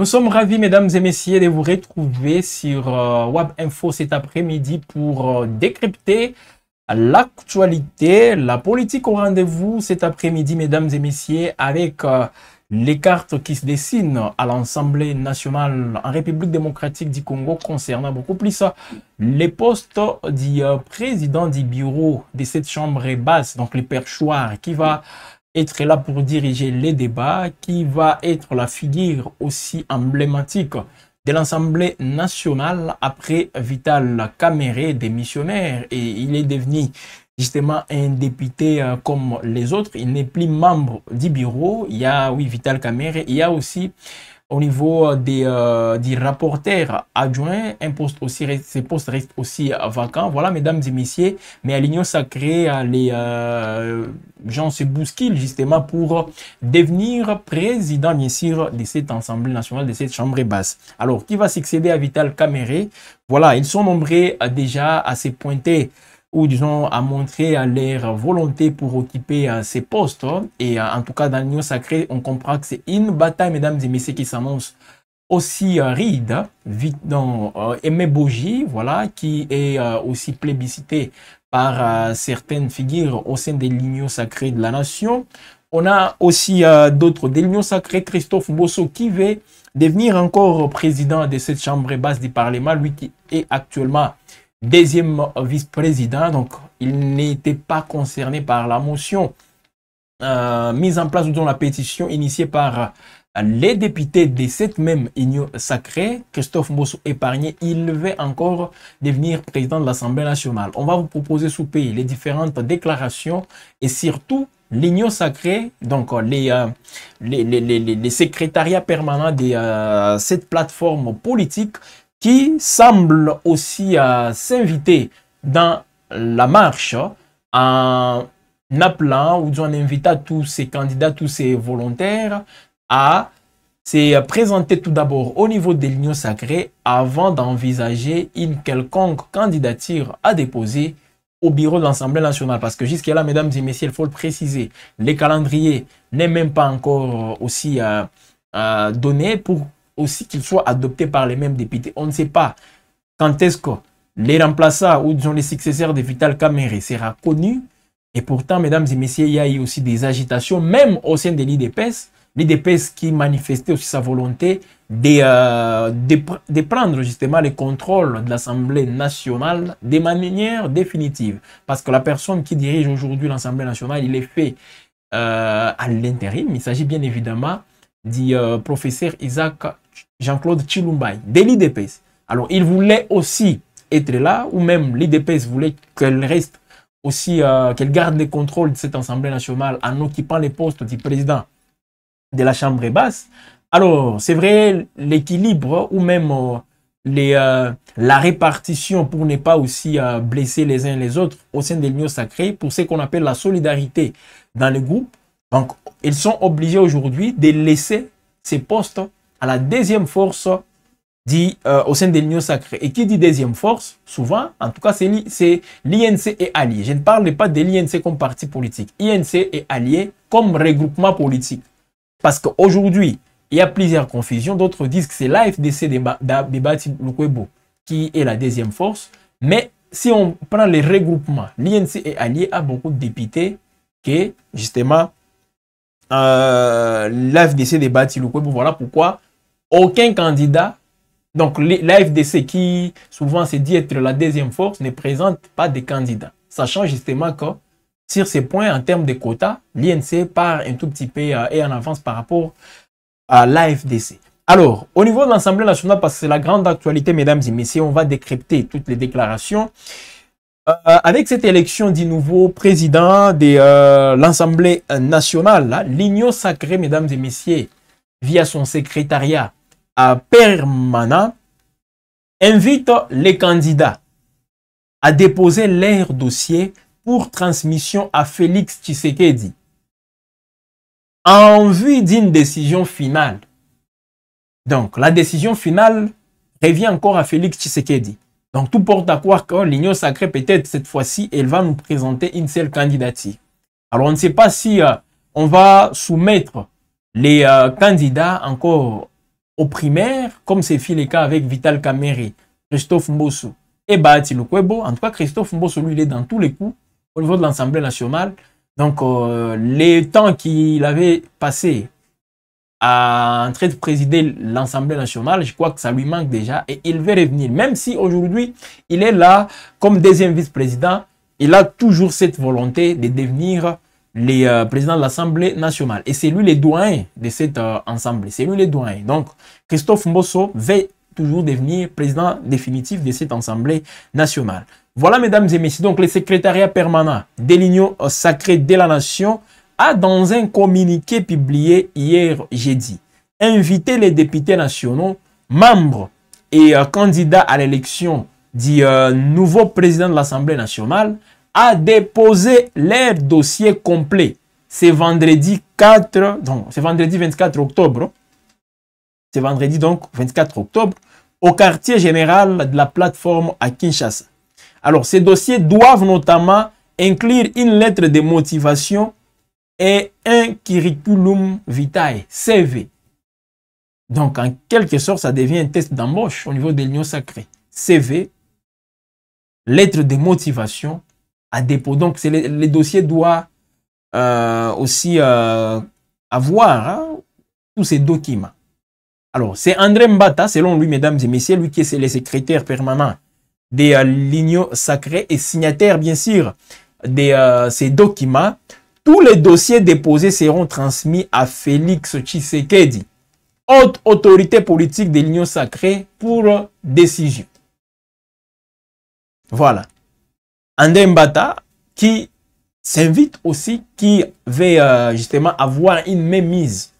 Nous sommes ravis, mesdames et messieurs, de vous retrouver sur Web Info cet après-midi pour décrypter l'actualité, la politique au rendez-vous cet après-midi, mesdames et messieurs, avec les cartes qui se dessinent à l'Assemblée nationale en République démocratique du Congo concernant beaucoup plus les postes du président du bureau de cette chambre basse, donc le perchoir qui va être là pour diriger les débats, qui va être la figure aussi emblématique de l'Assemblée nationale après Vital Kamerhe, démissionnaire, et il est devenu justement un député comme les autres. Il n'est plus membre du bureau. Il y a, oui, Vital Kamerhe. Il y a aussi au niveau des rapporteurs adjoints, un poste aussi, ces postes restent aussi vacants. Voilà, mesdames et messieurs, mais à l'Union sacrée, les gens se bousculent justement pour devenir président, bien sûr, de cette Assemblée nationale, de cette chambre basse. Alors, qui va succéder à Vital Kamerhe? Voilà, ils sont nombreux déjà à se pointer ou disons à montrer leur volonté pour occuper ces postes. Et en tout cas, dans l'Union sacrée, on comprend que c'est une bataille, mesdames et messieurs, qui s'annonce aussi ride. Aimé Boji, voilà, qui est aussi plébiscité par certaines figures au sein de l'Union sacrée de la nation. On a aussi d'autres de l'Union sacrée, Christophe Mbosso, qui veut devenir encore président de cette chambre basse du Parlement, lui qui est actuellement deuxième vice-président. Donc il n'était pas concerné par la motion mise en place dans la pétition initiée par les députés de cette même union sacrée. Christophe Mbosso épargné, il veut encore devenir président de l'Assemblée nationale. On va vous proposer sous pays les différentes déclarations et surtout l'union sacrée, donc les secrétariats permanents de cette plateforme politique qui semble aussi s'inviter dans la marche en appelant ou en invitant tous ces candidats, tous ces volontaires à se présenter tout d'abord au niveau de l'Union sacrée avant d'envisager une quelconque candidature à déposer au bureau de l'Assemblée nationale. Parce que jusqu'à là, mesdames et messieurs, il faut le préciser, le calendrier n'est même pas encore aussi donné pour aussi qu'il soit adopté par les mêmes députés. On ne sait pas quand est-ce que les remplaçants ou disons les successeurs de Vital Kamerhe sera connu. Et pourtant, mesdames et messieurs, il y a eu aussi des agitations, même au sein de l'IDPS. L'IDPS qui manifestait aussi sa volonté de prendre justement le contrôle de l'Assemblée nationale de manière définitive. Parce que la personne qui dirige aujourd'hui l'Assemblée nationale, il est fait à l'intérim. Il s'agit bien évidemment du professeur Isaac Jean-Claude Chilumbaï, de l'IDPS. Alors, il voulait aussi être là, ou même l'IDPS voulait qu'elle reste aussi, qu'elle garde le contrôle de cette Assemblée nationale en occupant les postes du président de la Chambre basse. Alors, c'est vrai, l'équilibre ou même la répartition pour ne pas aussi blesser les uns les autres au sein de l'Union sacrée, pour ce qu'on appelle la solidarité dans le groupe. Donc, ils sont obligés aujourd'hui de laisser ces postes à la deuxième force au sein de l'Union sacrée. Et qui dit deuxième force, souvent, en tout cas, c'est l'INC et alliés. Je ne parle pas de l'INC comme parti politique. INC et alliés comme regroupement politique. Parce qu'aujourd'hui, il y a plusieurs confusions. D'autres disent que c'est l'AFDC de Bati Lukwebo qui est la deuxième force. Mais si on prend les regroupements, l'INC et alliés a beaucoup de députés qui, justement, l'AFDC de Bati Lukwebo. Voilà pourquoi aucun candidat, donc l'AFDC qui souvent se dit être la deuxième force, ne présente pas de candidats. Sachant justement que sur ces points, en termes de quotas, l'INC part un tout petit peu et en avance par rapport à l'AFDC. Alors, au niveau de l'Assemblée nationale, parce que c'est la grande actualité, mesdames et messieurs, on va décrypter toutes les déclarations. Avec cette élection du nouveau président de l'Assemblée nationale, l'Union sacrée, mesdames et messieurs, via son secrétariat permanent, invite les candidats à déposer leur dossier pour transmission à Félix Tshisekedi en vue d'une décision finale. Donc, la décision finale revient encore à Félix Tshisekedi. Donc, tout porte à croire que l'Union sacrée, peut-être cette fois-ci, elle va nous présenter une seule candidature. Alors, on ne sait pas si on va soumettre les candidats encore aux primaires, comme c'est fait le cas avec Vital Kamerhe, Christophe Mbosso et Bahati Lukwebo. En tout cas, Christophe Mbosso, lui, il est dans tous les coups au niveau de l'Assemblée nationale. Donc, les temps qu'il avait passé en train de présider l'Assemblée nationale, je crois que ça lui manque déjà et il veut revenir. Même si aujourd'hui, il est là comme deuxième vice-président, il a toujours cette volonté de devenir le président de l'Assemblée nationale. Et c'est lui le doyen de cette assemblée. C'est lui le doyen. Donc, Christophe Mbosso veut toujours devenir président définitif de cette Assemblée nationale. Voilà, mesdames et messieurs, donc le secrétariat permanent de l'Union sacrée de la Nation a, dans un communiqué publié hier jeudi, invité les députés nationaux, membres et candidats à l'élection du nouveau président de l'Assemblée nationale à déposer leur dossier complet. C'est vendredi 4, donc c'est vendredi 24 octobre. C'est vendredi donc 24 octobre au quartier général de la plateforme à Kinshasa. Alors, ces dossiers doivent notamment inclure une lettre de motivation et un curriculum vitae, CV. Donc, en quelque sorte, ça devient un test d'embauche au niveau de l'Union sacrée. CV, lettre de motivation à dépôt. Donc, les dossiers doivent aussi avoir tous ces documents. Alors, c'est André Mbata, selon lui, mesdames et messieurs, lui qui est le secrétaire permanent de l'Union sacrée et signataire, bien sûr, de ces documents. Tous les dossiers déposés seront transmis à Félix Tshisekedi, haute autorité politique de l'Union sacrée, pour décision. Voilà. André Mbata, qui s'invite aussi, qui veut justement avoir une mainmise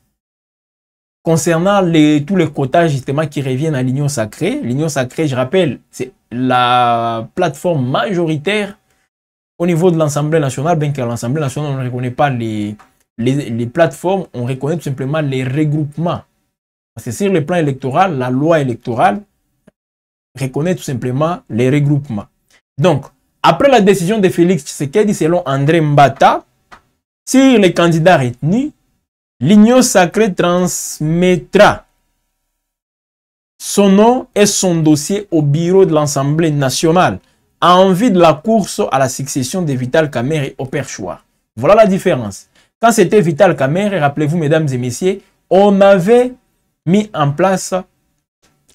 concernant tous les quotas justement qui reviennent à l'Union sacrée. L'Union sacrée, je rappelle, c'est la plateforme majoritaire au niveau de l'Assemblée nationale, bien qu'à l'Assemblée nationale, on ne reconnaît pas les plateformes, on reconnaît tout simplement les regroupements. Parce que sur le plan électoral, la loi électorale reconnaît tout simplement les regroupements. Donc, après la décision de Félix Tshisekedi, selon André Mbata, sur les candidats retenus, l'Union sacrée transmettra son nom et son dossier au bureau de l'Assemblée nationale en vue de la course à la succession de Vital Kamerhe au perchoir. Voilà la différence. Quand c'était Vital Kamerhe, rappelez-vous, mesdames et messieurs, on avait mis en place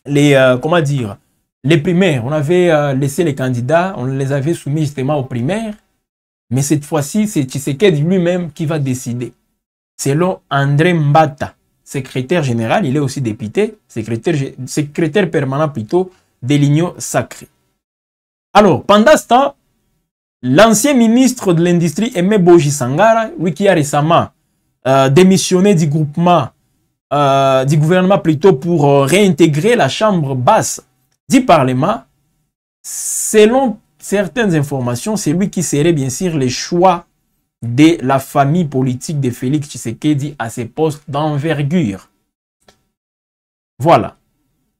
les, comment dire, les primaires. On avait laissé les candidats, on les avait soumis justement aux primaires. Mais cette fois-ci, c'est Tshisekedi lui-même qui va décider. Selon André Mbata, secrétaire général, il est aussi député, secrétaire permanent plutôt de l'Union sacrée. Alors, pendant ce temps, l'ancien ministre de l'Industrie, Aimé Boji Sangara, lui qui a récemment démissionné du gouvernement plutôt pour réintégrer la chambre basse du Parlement, selon certaines informations, c'est lui qui serait bien sûr le choix de la famille politique de Félix Tshisekedi à ses postes d'envergure. Voilà.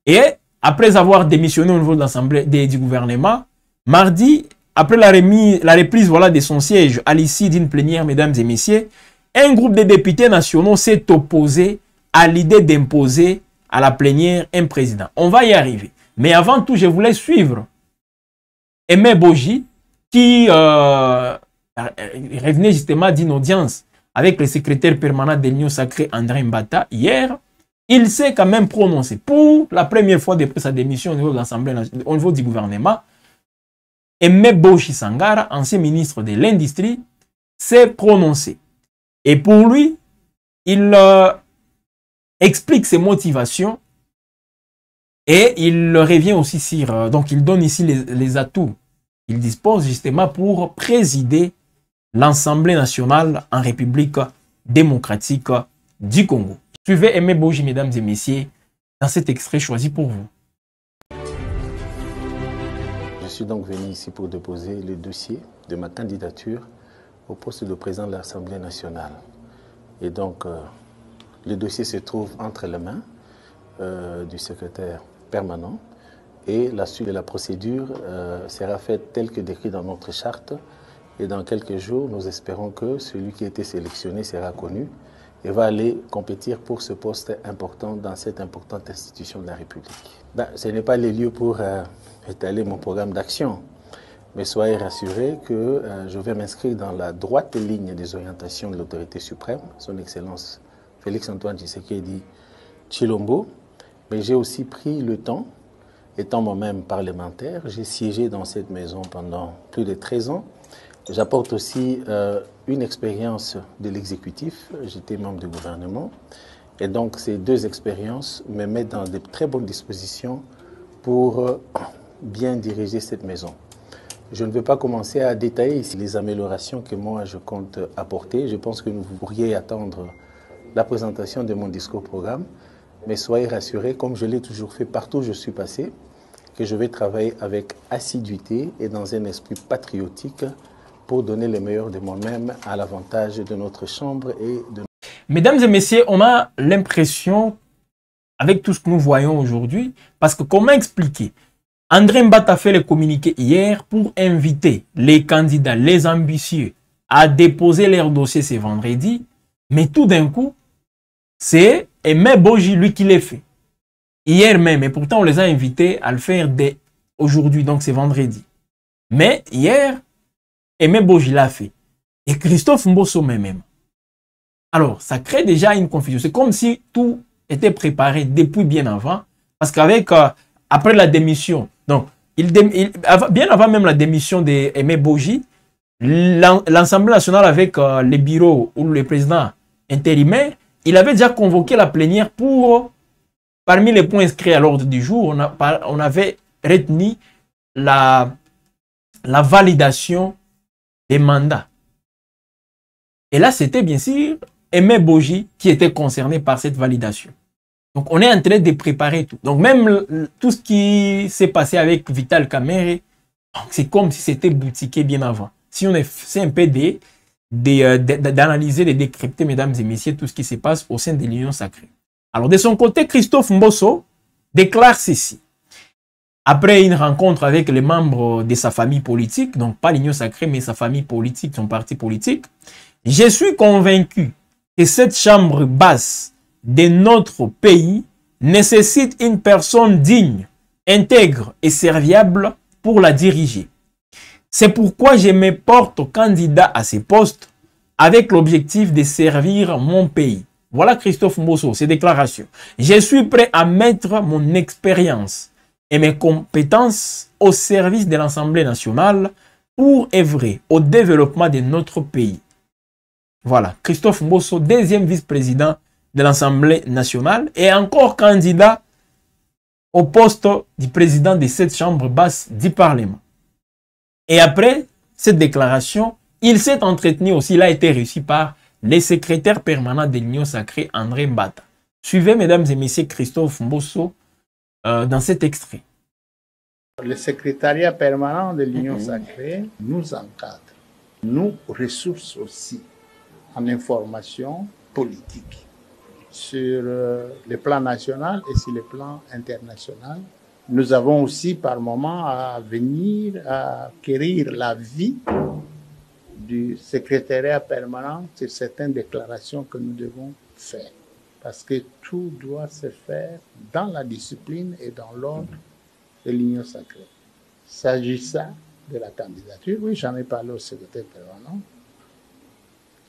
Et après avoir démissionné au niveau de l'Assemblée du gouvernement, mardi, après la reprise voilà, de son siège à l'issue d'une plénière, mesdames et messieurs, un groupe de députés nationaux s'est opposé à l'idée d'imposer à la plénière un président. On va y arriver. Mais avant tout, je voulais suivre Aimé Boji qui revenait justement d'une audience avec le secrétaire permanent de l'Union sacrée André Mbata hier. Il s'est quand même prononcé pour la première fois depuis sa démission au niveau de l'Assemblée, au niveau du gouvernement. Aimé Boji Sangara, ancien ministre de l'Industrie, s'est prononcé. Et pour lui, il explique ses motivations et il revient aussi sur... donc il donne ici les atouts. Il dispose justement pour présider l'Assemblée nationale en République démocratique du Congo. Suivez Aimé Boji, mesdames et messieurs, dans cet extrait choisi pour vous. Je suis donc venu ici pour déposer le dossier de ma candidature au poste de président de l'Assemblée nationale. Et donc, le dossier se trouve entre les mains du secrétaire permanent et la suite de la procédure sera faite telle que décrite dans notre charte. Et dans quelques jours, nous espérons que celui qui a été sélectionné sera connu et va aller compétir pour ce poste important dans cette importante institution de la République. Ben, ce n'est pas les lieux pour étaler mon programme d'action, mais soyez rassurés que je vais m'inscrire dans la droite ligne des orientations de l'autorité suprême, son Excellence Félix-Antoine Tshisekedi Tshilombo. Mais j'ai aussi pris le temps, étant moi-même parlementaire, j'ai siégé dans cette maison pendant plus de 13 ans. J'apporte aussi une expérience de l'exécutif, j'étais membre du gouvernement, et donc ces deux expériences me mettent dans de très bonnes dispositions pour bien diriger cette maison. Je ne vais pas commencer à détailler ici les améliorations que moi je compte apporter. Je pense que vous pourriez attendre la présentation de mon discours-programme, mais soyez rassurés, comme je l'ai toujours fait partout où je suis passé, que je vais travailler avec assiduité et dans un esprit patriotique pour donner le meilleur de moi-même à l'avantage de notre Chambre et de... Mesdames et messieurs, on a l'impression, avec tout ce que nous voyons aujourd'hui, parce que comment expliquer? André Mbata a fait le communiqué hier pour inviter les candidats, les ambitieux, à déposer leur dossier ce vendredi, mais tout d'un coup, c'est Aimé Boji, lui, qui l'a fait. Hier même, et pourtant on les a invités à le faire dès aujourd'hui, donc c'est vendredi. Mais hier, Aimé Boji l'a fait. Et Christophe Mbosso même. Alors, ça crée déjà une confusion. C'est comme si tout était préparé depuis bien avant. Parce qu'avec, après la démission, donc, bien avant même la démission d'Aimé Boji, l'Assemblée nationale avec les bureaux ou le président intérimaire, il avait déjà convoqué la plénière pour, parmi les points inscrits à l'ordre du jour, on avait retenu la validation des mandats. Et là, c'était bien sûr Aimé Boji qui était concerné par cette validation. Donc, on est en train de préparer tout. Donc, même tout ce qui s'est passé avec Vital Kamerhe, c'est comme si c'était boutiqué bien avant. Si on essaie un peu d'analyser, de décrypter, mesdames et messieurs, tout ce qui se passe au sein de l'Union sacrée. Alors, de son côté, Christophe Mbosso déclare ceci. Après une rencontre avec les membres de sa famille politique, donc pas l'Union sacrée, mais sa famille politique, son parti politique, je suis convaincu que cette chambre basse de notre pays nécessite une personne digne, intègre et serviable pour la diriger. C'est pourquoi je me porte candidat à ces postes avec l'objectif de servir mon pays. Voilà Christophe Mbosso, ses déclarations. Je suis prêt à mettre mon expérience et mes compétences au service de l'Assemblée nationale pour œuvrer au développement de notre pays. Voilà, Christophe Mbosso, deuxième vice-président de l'Assemblée nationale et encore candidat au poste du président de cette chambre basse du Parlement. Et après cette déclaration, il s'est entretenu aussi, il a été reçu par le secrétaire permanent de l'Union sacrée, André Mbata. Suivez, mesdames et messieurs, Christophe Mbosso dans cet extrait. Le secrétariat permanent de l'Union sacrée nous encadre, nous ressource aussi en information politique sur le plan national et sur le plan international. Nous avons aussi par moment à venir à acquérir l'avis du secrétariat permanent sur certaines déclarations que nous devons faire. Parce que tout doit se faire dans la discipline et dans l'ordre de l'Union sacrée. S'agissant de la candidature, oui, j'en ai parlé au secrétaire permanent,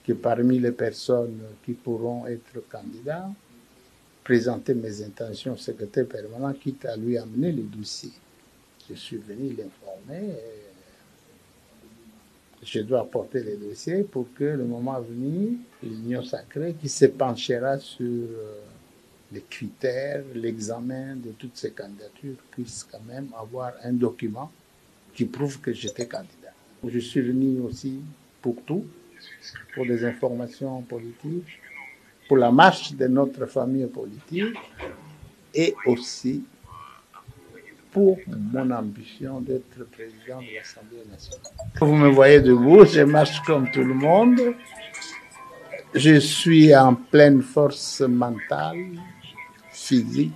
que parmi les personnes qui pourront être candidats, présenter mes intentions au secrétaire permanent, quitte à lui amener les dossiers. Je suis venu l'informer. Je dois apporter les dossiers pour que le moment venu, l'Union sacrée qui se penchera sur les critères, l'examen de toutes ces candidatures puisse quand même avoir un document qui prouve que j'étais candidat. Je suis venu aussi pour tout, pour des informations politiques, pour la marche de notre famille politique et aussi pour mon ambition d'être président de l'Assemblée nationale. Vous me voyez debout, je marche comme tout le monde. Je suis en pleine force mentale, physique.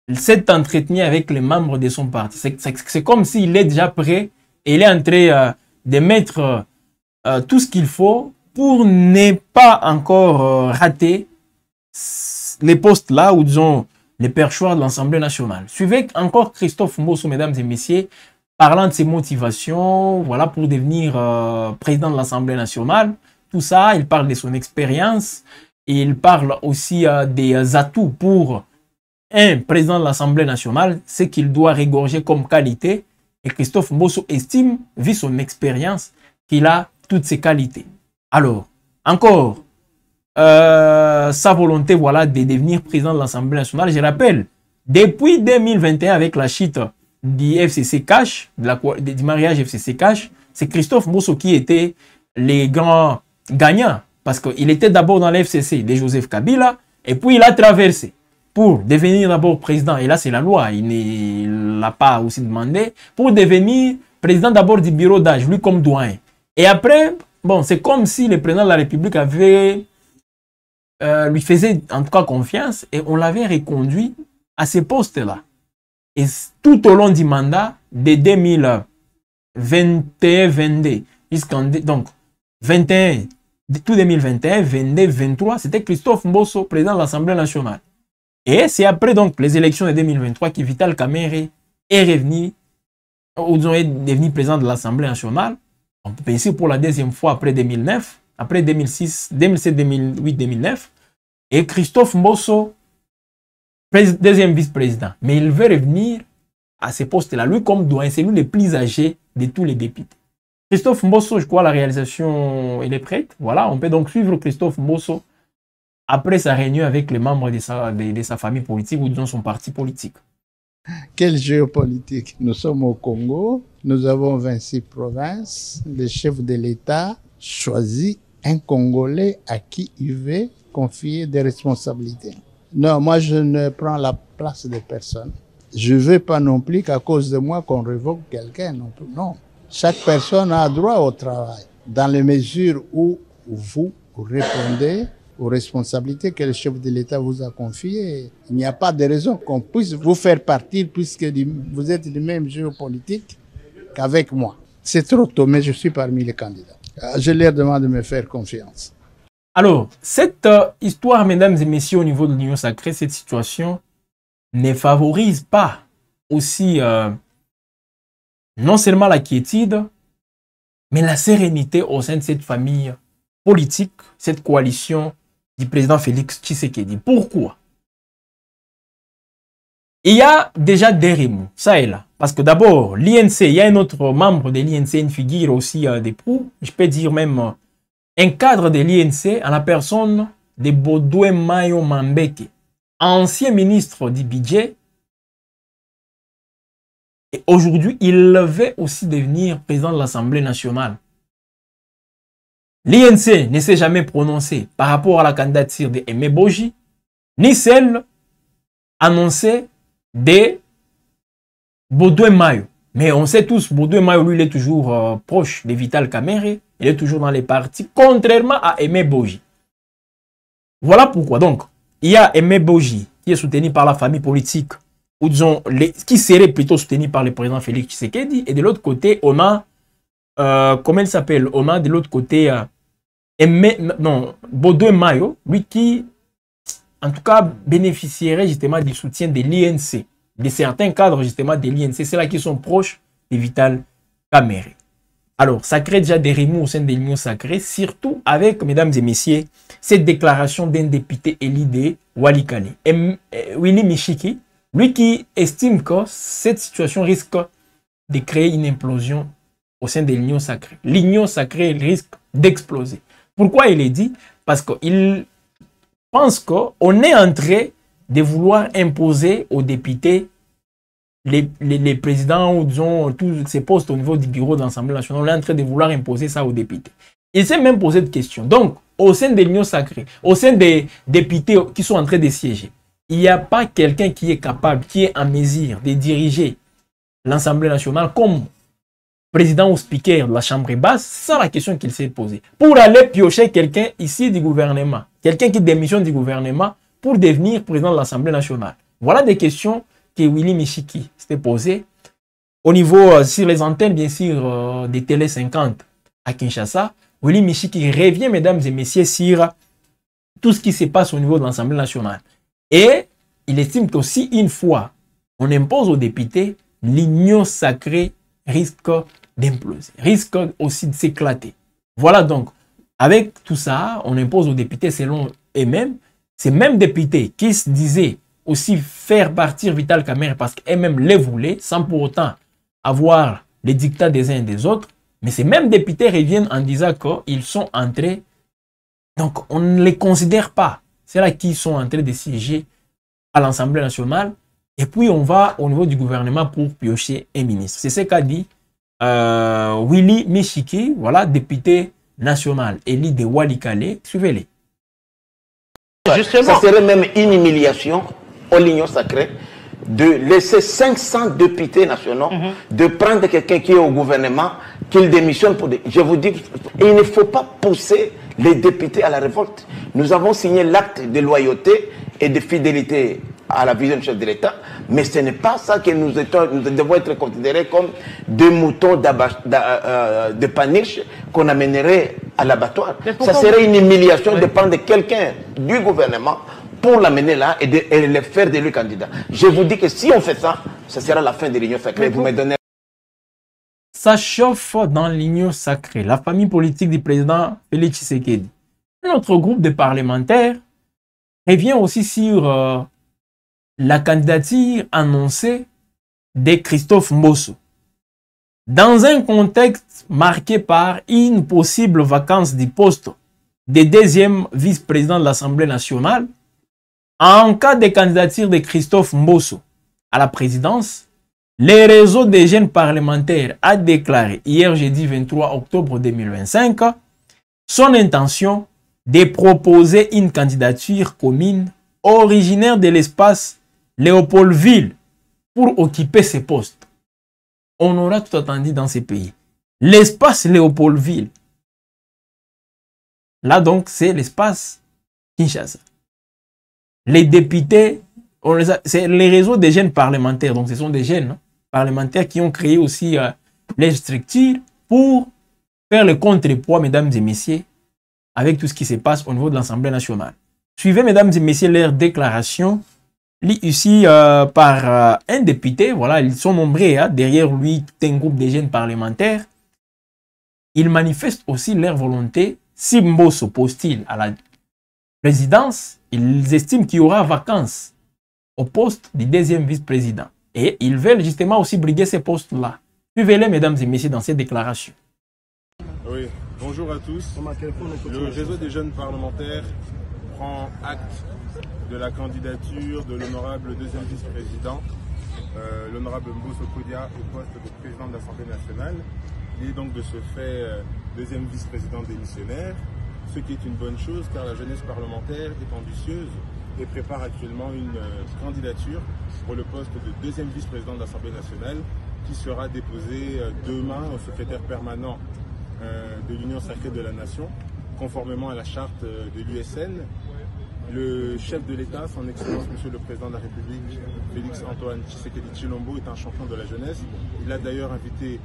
Il s'est entretenu avec les membres de son parti. C'est comme s'il est déjà prêt et il est en train de mettre tout ce qu'il faut pour ne pas encore rater les postes là, où disons les perchoirs de l'Assemblée nationale. Suivez encore Christophe Mbosso, mesdames et messieurs, parlant de ses motivations, voilà, pour devenir président de l'Assemblée nationale. Tout ça, il parle de son expérience, et il parle aussi des atouts pour un président de l'Assemblée nationale, ce qu'il doit régorger comme qualité. Et Christophe Mbosso estime, vu son expérience, qu'il a toutes ces qualités. Alors, encore, sa volonté, voilà, de devenir président de l'Assemblée nationale. Je rappelle, depuis 2021, avec la chute du FCC Cash, du mariage FCC Cash, c'est Christophe Mbosso qui était les grands gagnants. Parce qu'il était d'abord dans l'FCC de Joseph Kabila, et puis il a traversé pour devenir d'abord président. Et là, c'est la loi, il ne l'a pas aussi demandé, pour devenir président d'abord du bureau d'âge, lui comme doyen. Et après, bon, c'est comme si le président de la République avait, lui faisait en tout cas confiance, et on l'avait reconduit à ces postes-là. Et tout au long du mandat de 2021-22, jusqu'en donc 21, tout 2021, 22, 23, c'était Christophe Mbosso, président de l'Assemblée nationale. Et c'est après donc les élections de 2023 que Vital Kamerhe est revenu, ou est devenu président de l'Assemblée nationale. On peut penser pour la deuxième fois après 2009, après 2006, 2007, 2008, 2009. Et Christophe Mbosso, deuxième vice-président. Mais il veut revenir à ces postes-là. Lui, comme doyen, c'est lui le plus âgé de tous les députés. Christophe Mbosso, je crois la réalisation elle est prête. Voilà, on peut donc suivre Christophe Mbosso après sa réunion avec les membres de sa famille politique ou de son parti politique. Quelle géopolitique? Nous sommes au Congo, nous avons 26 provinces. Le chef de l'État choisit un Congolais à qui il veut confier des responsabilités. Non, moi je ne prends la place de personne. Je ne veux pas non plus qu'à cause de moi qu'on révoque quelqu'un non plus. Non. Chaque personne a droit au travail, dans les mesures où vous répondez aux responsabilités que le chef de l'État vous a confiées. Il n'y a pas de raison qu'on puisse vous faire partir puisque vous êtes du même jeu politique qu'avec moi. C'est trop tôt, mais je suis parmi les candidats. Je leur demande de me faire confiance. Alors, cette histoire, mesdames et messieurs, au niveau de l'Union sacrée, cette situation ne favorise pas aussi non seulement la quiétude, mais la sérénité au sein de cette famille politique, cette coalition du président Félix Tshisekedi. Pourquoi? Il y a déjà des remous, ça et là. Parce que d'abord, l'INC, il y a un autre membre de l'INC, une figure aussi des proux, je peux dire même un cadre de l'INC, en la personne de Baudouin Mayo Mambeke, ancien ministre du budget. Et aujourd'hui, il veut aussi devenir président de l'Assemblée nationale. L'INC ne s'est jamais prononcé par rapport à la candidature de Aimé Boji, ni celle annoncée de Baudouin Mayo. Mais on sait tous, Baudouin Mayo, lui, il est toujours proche de Vital Kamerhe. Il est toujours dans les partis, contrairement à Aimé Boji. Voilà pourquoi. Donc, il y a Aimé Boji qui est soutenu par la famille politique, ou disons, qui serait plutôt soutenu par le président Félix Tshisekedi. Et de l'autre côté, on a, comment il s'appelle? On a de l'autre côté, Baudouin Mayo, lui qui, en tout cas, bénéficierait justement du soutien de l'INC, de certains cadres justement de l'INC, c'est là qui sont proches de Vital Kamerhe. Alors, ça crée déjà des remous au sein de l'Union sacrée, surtout avec, mesdames et messieurs, cette déclaration d'un député élu de Walikale, Willy Michiki, lui qui estime que cette situation risque de créer une implosion au sein de l'Union sacrée. L'Union sacrée risque d'exploser. Pourquoi il est dit? Parce qu'il pense qu'on est en train de vouloir imposer aux députés les présidents ou disons tous ces postes au niveau du bureau de l'Assemblée nationale. On est en train de vouloir imposer ça aux députés. Il s'est même posé cette question. Donc, au sein de l'Union sacrée, au sein des députés qui sont en train de siéger, il n'y a pas quelqu'un qui est capable, qui est en mesure de diriger l'Assemblée nationale comme président ou speaker de la Chambre basse. C'est ça la question qu'il s'est posée. Pour aller piocher quelqu'un ici du gouvernement, quelqu'un qui démissionne du gouvernement pour devenir président de l'Assemblée nationale. Voilà des questions que Willy Michiki s'était posées au niveau, sur les antennes, bien sûr, des Télé 50 à Kinshasa, Willy Michiki revient, mesdames et messieurs, sur tout ce qui se passe au niveau de l'Assemblée nationale. Et il estime qu'aussi, une fois on impose aux députés, l'union sacrée risque d'imploser, risque aussi de s'éclater. Voilà donc, avec tout ça, on impose aux députés, selon eux-mêmes, ces mêmes députés qui se disaient aussi faire partir Vital Kamerhe parce qu'eux-mêmes les voulaient, sans pour autant avoir les dictats des uns et des autres. Mais ces mêmes députés reviennent en disant qu'ils sont entrés, donc on ne les considère pas. C'est là qu'ils sont entrés de siéger à l'Assemblée nationale. Et puis on va au niveau du gouvernement pour piocher un ministre. C'est ce qu'a dit Willy Michiki, voilà, député national, élu de Walikale. Suivez-les. Justement, ça serait même une humiliation à l'Union sacrée de laisser 500 députés nationaux, de prendre quelqu'un qui est au gouvernement, qu'il démissionne pour... Je vous dis, il ne faut pas pousser les députés à la révolte. Nous avons signé l'acte de loyauté et de fidélité à la vision du chef de l'État, mais ce n'est pas ça que nous devons être considérés comme des moutons de paniche qu'on amènerait à l'abattoir. Ça serait une humiliation de prendre quelqu'un du gouvernement pour l'amener là et le faire de lui candidat. Je vous dis que si on fait ça, ce sera la fin de l'Union sacrée. Vous me donnez... Ça chauffe dans l'Union sacrée. La famille politique du président Félix Tshisekedi. Notre groupe de parlementaires revient aussi sur la candidature annoncée de Christophe Mbosso. Dans un contexte marqué par une possible vacance du poste de deuxième vice-président de l'Assemblée nationale, en cas de candidature de Christophe Mbosso à la présidence, le réseau des jeunes parlementaires a déclaré hier jeudi 23 octobre 2025 son intention de proposer une candidature commune originaire de l'espace Léopoldville pour occuper ces postes. On aura tout attendu dans ces pays. L'espace Léopoldville. Là donc, c'est l'espace Kinshasa. Les députés, c'est les réseaux des jeunes parlementaires. Donc, ce sont des jeunes parlementaires qui ont créé aussi les structures pour faire le contrepoids, mesdames et messieurs, avec tout ce qui se passe au niveau de l'Assemblée nationale. Suivez, mesdames et messieurs, leur déclaration, ici par un député. Voilà, ils sont nombreux. Derrière lui, un groupe de jeunes parlementaires. Ils manifestent aussi leur volonté. Si Mbosso postule à la présidence, ils estiment qu'il y aura vacance au poste du deuxième vice-président. Et ils veulent justement aussi briguer ces postes-là. Suivez-les, mesdames et messieurs, dans cette déclaration. Oui, bonjour à tous. Le réseau des jeunes parlementaires prend acte de la candidature de l'honorable deuxième vice-président, l'honorable Mbosso Kodia, au poste de président de l'Assemblée nationale. Il est donc de ce fait deuxième vice-président démissionnaire, ce qui est une bonne chose car la jeunesse parlementaire est ambitieuse et prépare actuellement une candidature pour le poste de deuxième vice-président de l'Assemblée nationale qui sera déposée demain au secrétaire permanent de l'Union sacrée de la Nation, conformément à la charte de l'USN. Le chef de l'État, son Excellence Monsieur le Président de la République, Félix Antoine Tshisekedi Tshilombo, est un champion de la jeunesse. Il a d'ailleurs invité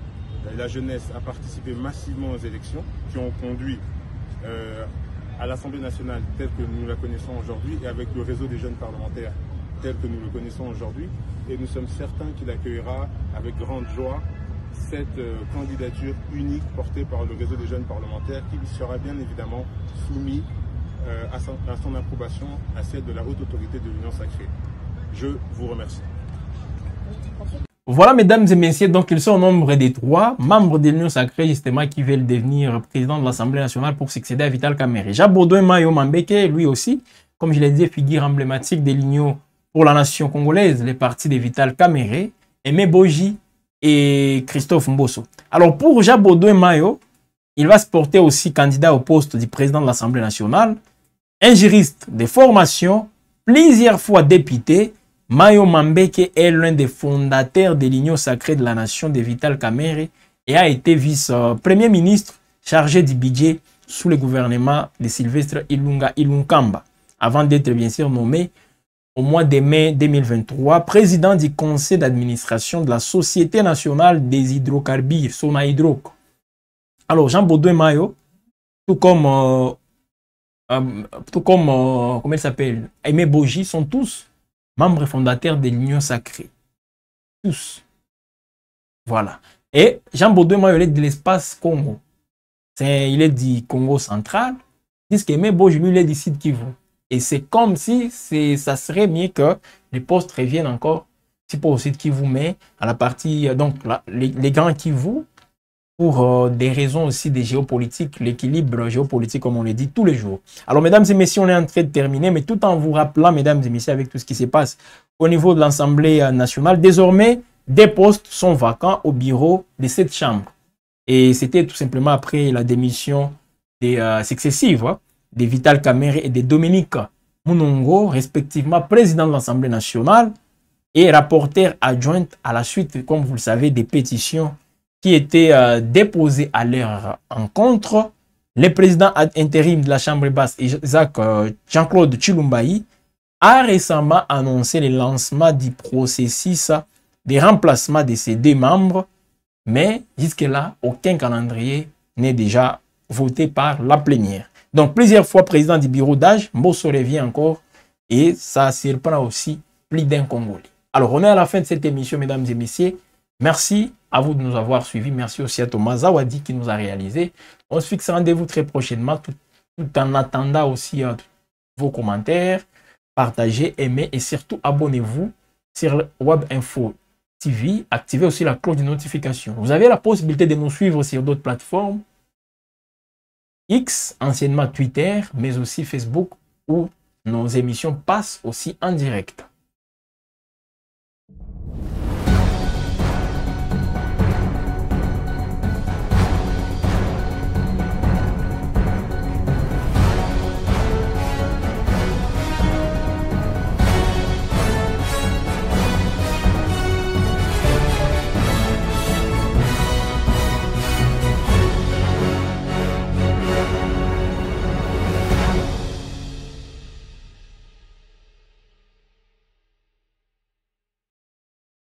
la jeunesse à participer massivement aux élections qui ont conduit à l'Assemblée nationale telle que nous la connaissons aujourd'hui et avec le réseau des jeunes parlementaires tel que nous le connaissons aujourd'hui. Et nous sommes certains qu'il accueillera avec grande joie cette candidature unique portée par le réseau des jeunes parlementaires qui sera bien évidemment soumis à son approbation, à celle de la haute autorité de l'Union sacrée. Je vous remercie. Voilà, mesdames et messieurs, donc ils sont au nombre de 3 membres de l'Union sacrée, justement, qui veulent devenir président de l'Assemblée nationale pour succéder à Vital Kamerhe. Jabodouin Mayo Mambeke, lui aussi, comme je l'ai dit, figure emblématique de l'Union pour la nation congolaise, les partis de Vital Kamerhe, Aimé Boji et Christophe Mbosso. Alors, pour Jabodouin Mayo, il va se porter aussi candidat au poste du président de l'Assemblée nationale. Un juriste de formation, plusieurs fois député, Mayo Mambeke est l'un des fondateurs de l'Union sacrée de la nation de Vital Kamerhe et a été vice-premier ministre chargé du budget sous le gouvernement de Sylvestre Ilunkamba, avant d'être bien sûr nommé au mois de mai 2023 président du conseil d'administration de la Société nationale des hydrocarbures, Sonahydrauc. Alors, Jean-Baudouin Mayo tout comme, comment il s'appelle, Aimé Boji, sont tous membres fondateurs de l'Union Sacrée. Tous. Voilà. Et Jean Baudouin, moi, il est de l'espace Congo. Il est du Congo central. Tandis qu'Aimé Boji, lui, il est d'ici de Kivu. Et c'est comme si ça serait mieux que les postes reviennent encore, si pas aussi de Kivu, mais à la partie, donc les grands Kivu, pour des raisons aussi de géopolitique, l'équilibre géopolitique, comme on le dit tous les jours. Alors, mesdames et messieurs, on est en train de terminer, mais tout en vous rappelant, mesdames et messieurs, avec tout ce qui se passe au niveau de l'Assemblée nationale, désormais, des postes sont vacants au bureau de cette chambre. Et c'était tout simplement après la démission successive de Vital Kamerhe et de Dominique Munongo, respectivement président de l'Assemblée nationale et rapporteur adjoint à la suite, comme vous le savez, des pétitions qui étaient déposées à leur encontre. Le président intérim de la Chambre basse, Jean-Claude Chilumbayi, a récemment annoncé le lancement du processus de remplacement de ses deux membres, mais jusque-là, aucun calendrier n'est déjà voté par la plénière. Donc, plusieurs fois président du bureau d'âge, Mbosso revient encore et ça surprend aussi plus d'un Congolais. Alors, on est à la fin de cette émission, mesdames et messieurs. Merci à vous de nous avoir suivis. Merci aussi à Thomas Zawadi qui nous a réalisé. On se fixe rendez-vous très prochainement, tout en attendant aussi vos commentaires. Partagez, aimez et surtout abonnez-vous sur Web Info TV. Activez aussi la cloche de notification. Vous avez la possibilité de nous suivre sur d'autres plateformes. X, anciennement Twitter, mais aussi Facebook, où nos émissions passent aussi en direct.